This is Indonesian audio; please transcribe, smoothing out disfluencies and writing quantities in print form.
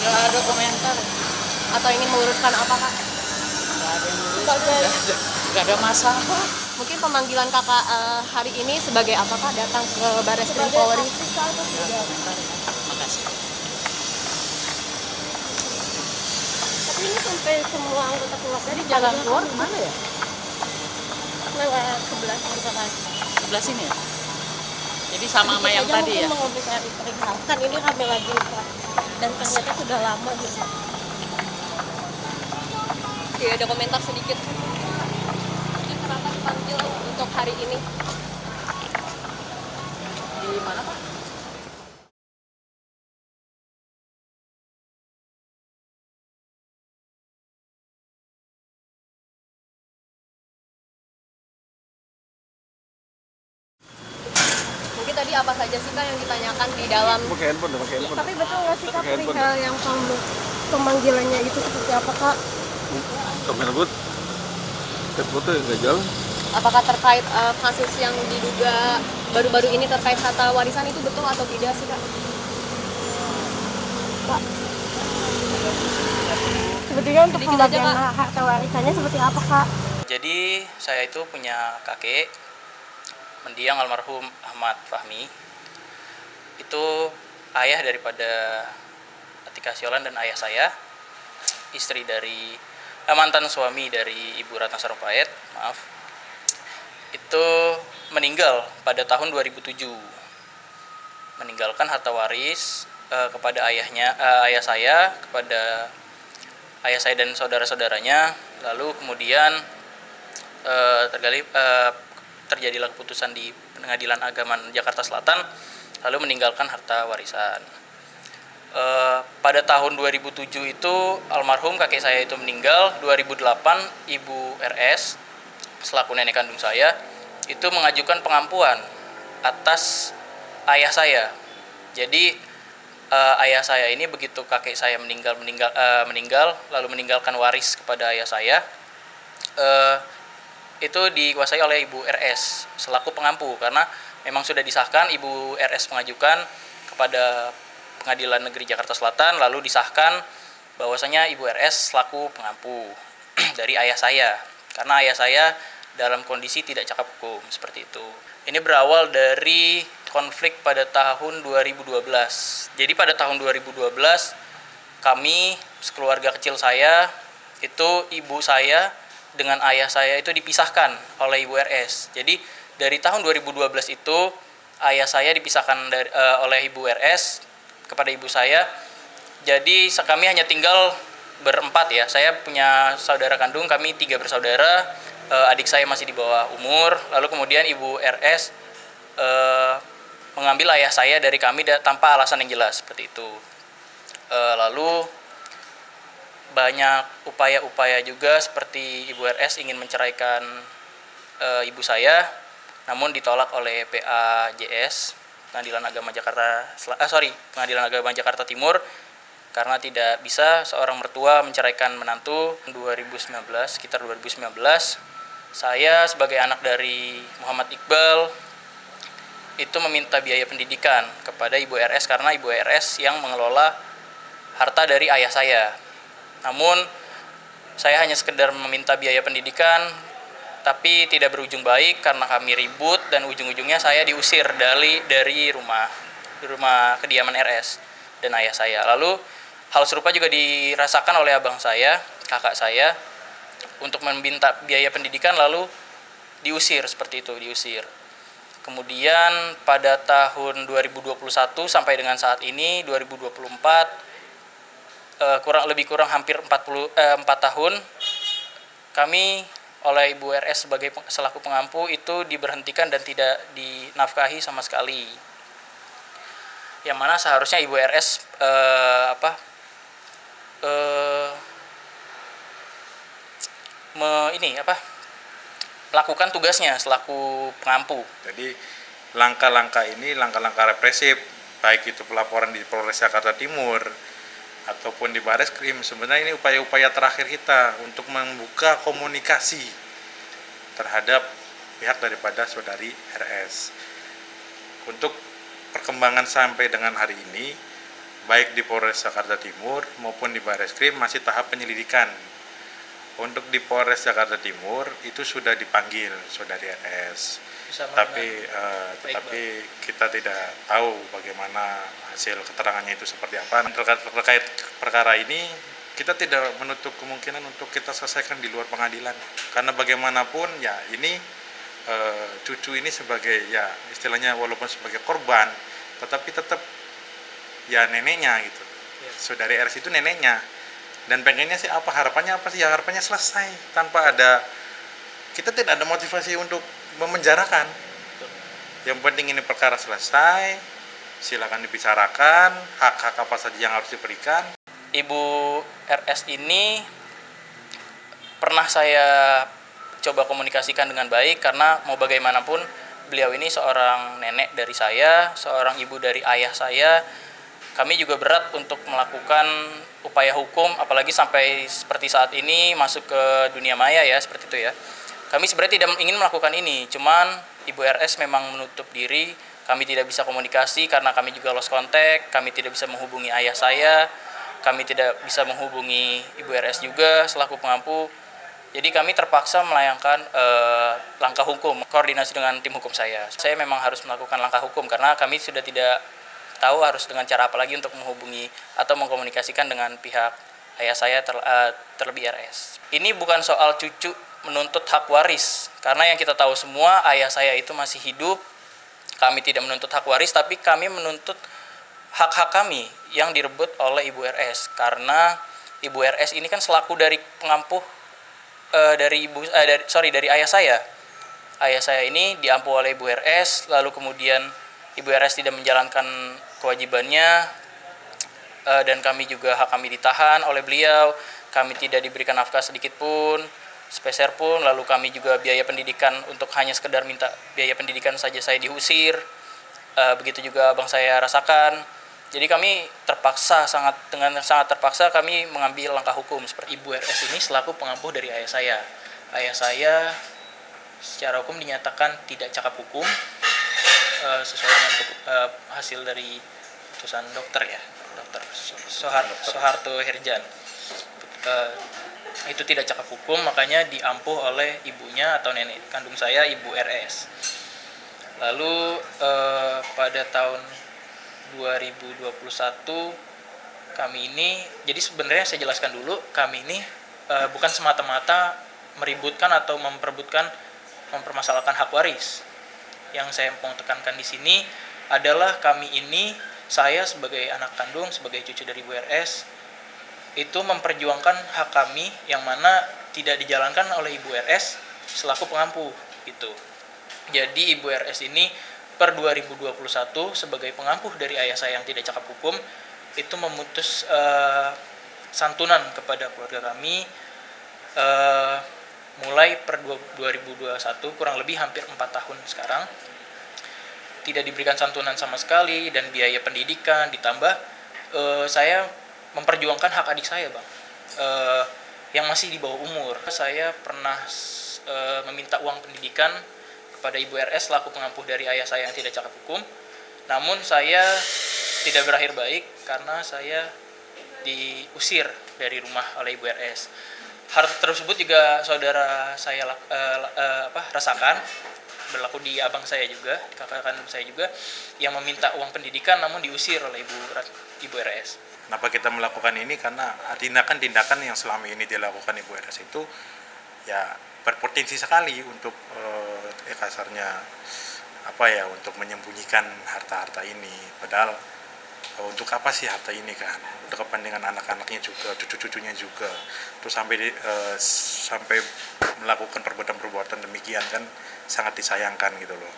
Nggak ada komentar. Atau ingin meluruskan apa Kak? Nggak ada yang ngurus. Nggak ada masalah. Mungkin pemanggilan Kakak hari ini sebagai apa Kak? Datang ke Baris Krim Polri? Nggak komentar ya. Makasih. Tapi ini sampai semua anggota keluarga Jadi jalan keluar kemana ya? lewat sebelah kan. Sebelah sini ya? Jadi sama yang Kita tadi ya? mungkin mengobrolkan perihal ini rame lagi Pak. Dan ternyata sudah lama gitu. Oke, ada komentar sedikit. Mungkin kenapa dipanggil untuk hari ini? Di mana Pak? Mungkin tadi apa saja sih Kak yang ditanyakan di dalam? Pakai handphone, pakai handphone. Tapi betul nggak sih Kak Pakai handphone. perihal yang pemanggilannya itu seperti apa Kak? Kamera gue, foto nggak jalan. Apakah terkait kasus yang diduga baru-baru ini terkait harta warisan itu betul atau tidak sih Kak? Sebetulnya untuk Sedikit aja, pembagian Kak. harta warisannya seperti apa Kak? Jadi saya itu punya kakek mendiang almarhum Ahmad Fahmi. Itu ayah daripada Atika Siolan dan ayah saya, istri dari mantan suami dari Ibu Ratna Sarumpait, maaf. Itu meninggal pada tahun 2007. Meninggalkan harta waris kepada ayah saya, kepada ayah saya dan saudara-saudaranya. Lalu kemudian terjadilah keputusan di Pengadilan Agama Jakarta Selatan, lalu meninggalkan harta warisan. Pada tahun 2007 itu almarhum kakek saya itu meninggal. 2008 Ibu RS selaku nenek kandung saya itu mengajukan pengampuan atas ayah saya. Jadi ayah saya ini begitu kakek saya meninggal lalu meninggalkan waris kepada ayah saya, itu dikuasai oleh Ibu RS selaku pengampu, karena memang sudah disahkan. Ibu RS mengajukan kepada Pengadilan Negeri Jakarta Selatan, lalu disahkan bahwasanya Ibu RS selaku pengampu dari ayah saya, karena ayah saya dalam kondisi tidak cakap hukum, seperti itu. Ini berawal dari konflik pada tahun 2012. Jadi pada tahun 2012 kami sekeluarga kecil saya itu, ibu saya dengan ayah saya itu dipisahkan oleh Ibu RS. Jadi dari tahun 2012 itu ayah saya dipisahkan oleh Ibu RS kepada ibu saya. Jadi kami hanya tinggal berempat ya. Saya punya saudara kandung, kami 3 bersaudara. Adik saya masih di bawah umur. Lalu kemudian Ibu RS mengambil ayah saya dari kami tanpa alasan yang jelas, seperti itu. Lalu banyak upaya-upaya juga, seperti Ibu RS ingin menceraikan ibu saya, namun ditolak oleh PAJS, Pengadilan Agama Jakarta Timur, karena tidak bisa seorang mertua menceraikan menantu. 2019, sekitar 2019, saya sebagai anak dari Muhammad Iqbal itu meminta biaya pendidikan kepada Ibu RS, karena Ibu RS yang mengelola harta dari ayah saya. Namun saya hanya sekedar meminta biaya pendidikan, tapi tidak berujung baik karena kami ribut dan ujung-ujungnya saya diusir dari rumah kediaman RS dan ayah saya. Lalu hal serupa juga dirasakan oleh abang saya, kakak saya, untuk meminta biaya pendidikan lalu diusir, seperti itu, diusir. Kemudian pada tahun 2021 sampai dengan saat ini 2024, lebih kurang hampir 4 tahun, kami oleh Ibu RS selaku pengampu itu diberhentikan dan tidak dinafkahi sama sekali. Yang mana seharusnya Ibu RS melakukan tugasnya selaku pengampu. Jadi langkah-langkah ini langkah-langkah represif, baik itu pelaporan di Polres Jakarta Timur ataupun di Baris Krim, sebenarnya ini upaya-upaya terakhir kita untuk membuka komunikasi terhadap pihak daripada saudari RS. Untuk perkembangan sampai dengan hari ini, baik di Polres Jakarta Timur maupun di Barreskrim masih tahap penyelidikan. Untuk di Polres Jakarta Timur itu sudah dipanggil saudari RS, tetapi kita tidak tahu bagaimana hasil keterangannya itu seperti apa. Terkait perkara ini kita tidak menutup kemungkinan untuk kita selesaikan di luar pengadilan, karena bagaimanapun ya ini cucu ini sebagai ya istilahnya walaupun sebagai korban tetapi tetap ya neneknya gitu. Saudari RS itu neneknya. Dan pengennya sih harapannya apa sih? Ya harapannya selesai tanpa ada, kita tidak ada motivasi untuk memenjarakan. Yang penting ini perkara selesai, silakan dibicarakan, hak-hak apa saja yang harus diberikan. Ibu RS ini pernah saya coba komunikasikan dengan baik, karena mau bagaimanapun beliau ini seorang nenek dari saya, seorang ibu dari ayah saya. Kami juga berat untuk melakukan upaya hukum, apalagi sampai seperti saat ini masuk ke dunia maya ya, seperti itu ya. Kami sebenarnya tidak ingin melakukan ini, cuman Ibu RS memang menutup diri, kami tidak bisa komunikasi karena kami juga lost contact, kami tidak bisa menghubungi ayah saya, kami tidak bisa menghubungi Ibu RS juga selaku pengampu. Jadi kami terpaksa melayangkan langkah hukum, koordinasi dengan tim hukum saya. Saya memang harus melakukan langkah hukum karena kami sudah tidak tahu harus dengan cara apa lagi untuk menghubungi atau mengkomunikasikan dengan pihak ayah saya terlebih RS. Ini bukan soal cucu menuntut hak waris, karena yang kita tahu semua ayah saya itu masih hidup. Kami tidak menuntut hak waris, tapi kami menuntut hak-hak kami yang direbut oleh Ibu RS, karena Ibu RS ini kan selaku dari pengampuh dari ayah saya. Ayah saya ini diampuh oleh Ibu RS, lalu kemudian Ibu RS tidak menjalankan kewajibannya, dan kami juga hak kami ditahan oleh beliau. Kami tidak diberikan nafkah sedikit pun, sepeser pun. Lalu kami juga biaya pendidikan, untuk hanya sekedar minta biaya pendidikan saja saya diusir. Begitu juga abang saya rasakan. Jadi kami dengan sangat terpaksa kami mengambil langkah hukum. Seperti Ibu RS ini selaku pengampuh dari ayah saya. Ayah saya secara hukum dinyatakan tidak cakap hukum, sesuai dengan hasil dari putusan dokter ya, dokter Soeharto Herjan. Itu tidak cakap hukum, makanya diampuh oleh ibunya atau nenek kandung saya, Ibu RS. Lalu pada tahun 2021 kami ini, jadi sebenarnya saya jelaskan dulu, kami ini bukan semata-mata meributkan atau mempermasalahkan hak waris. Yang saya mau tekankan di sini adalah kami ini, saya sebagai anak kandung, sebagai cucu dari Ibu RS, itu memperjuangkan hak kami yang mana tidak dijalankan oleh Ibu RS selaku pengampu gitu. Jadi Ibu RS ini per 2021 sebagai pengampuh dari ayah saya yang tidak cakap hukum itu memutus santunan kepada keluarga kami mulai per 2021, kurang lebih hampir 4 tahun sekarang. Tidak diberikan santunan sama sekali, dan biaya pendidikan ditambah saya memperjuangkan hak adik saya, Bang, yang masih di bawah umur. Saya pernah meminta uang pendidikan kepada Ibu RS selaku pengampuh dari ayah saya yang tidak cakap hukum. Namun saya tidak berakhir baik karena saya diusir dari rumah oleh Ibu RS. Hal tersebut juga saudara saya rasakan, berlaku di abang saya juga, kakak kandung saya juga, yang meminta uang pendidikan namun diusir oleh Ibu RS. Kenapa kita melakukan ini? Karena tindakan-tindakan yang selama ini dilakukan Ibu RS itu ya berpotensi sekali untuk kasarnya untuk menyembunyikan harta-harta ini. Padahal untuk apa sih harta ini kan? Untuk kepentingan anak-anaknya juga, cucu-cucunya juga. Terus sampai melakukan perbuatan-perbuatan demikian kan sangat disayangkan gitu loh.